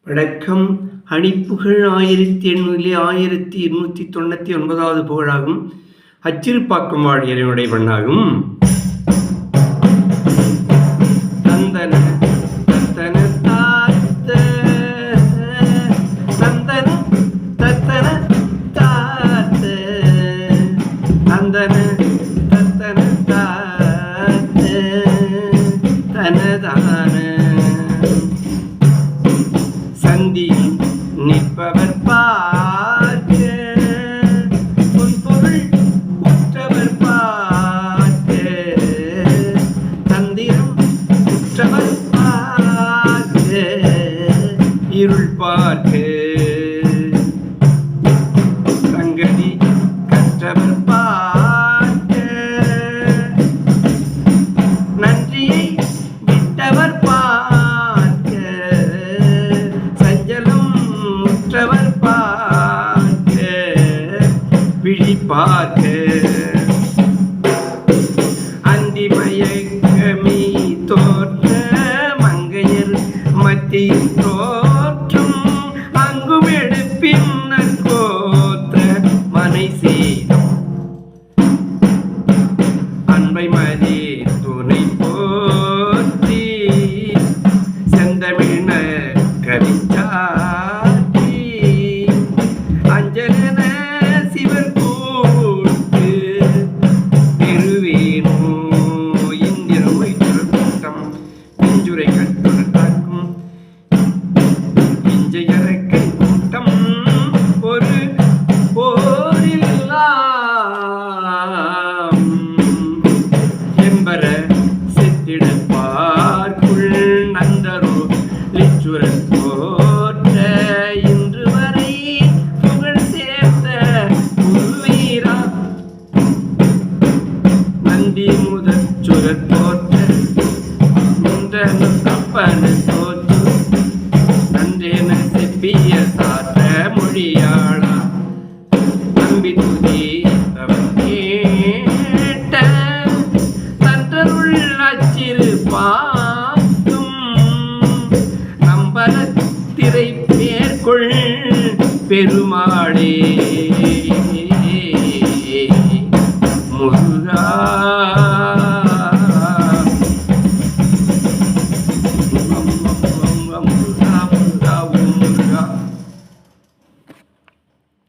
வணக்கம். அணிப்புகழ் 1899வது புகழாகும். அச்சிறுப்பாக்கம் வாழியனுடைய பண்ணாகும். தந்தன தத்தன தாத்த தந்தன தத்தன தாத்த தந்தன தத்தன தாத்த தனதான சந்தி நிற்பவர் பார்க்க பொன்பொருள் உற்றவர் பார்க்க தந்திரம் உற்றவர் பார்க்க இருள் பார்க்க சங்கதி கற்றவர் பார்க்க நன்றியை விட்டவர் பார்க்க உற்றவர் பார்க்க விழி பார்க்க அந்தி மயக்கமி தோற்ற மங்கையர் மத்தியில் தோற்றும் அங்கும் எடுப்பின்னர் கோத்த மனை செய்தோம் அன்பை மதி துணை போற்றி செந்தமிழ கவிச்சா அஞ்சலன சிவர் கூட்டு பெருவேனோ இந்திரம் வைத்தம் நெஞ்சுரை கட்டுறக்கும் இஞ்சையறக்கை கூட்டம் ஒரு போரில்லாம் என்பர செத்திட பார்க்குள் நந்தரோ லிச்சுரல் போற்ற இன்று வரை புகழ் சேர்த்த உருவீரா நந்தி முதற் சுரற் போற்ற நின்ற அப்பன தோற்று நன்றேன செப்பிய சாற்ற மொழியாளா நம்பி துதி அவர் கேட்ட தன்றருள் அச்சிறு பாத்தும் நம்பர திரை பேர்கொள் பெருமாளே முருகா.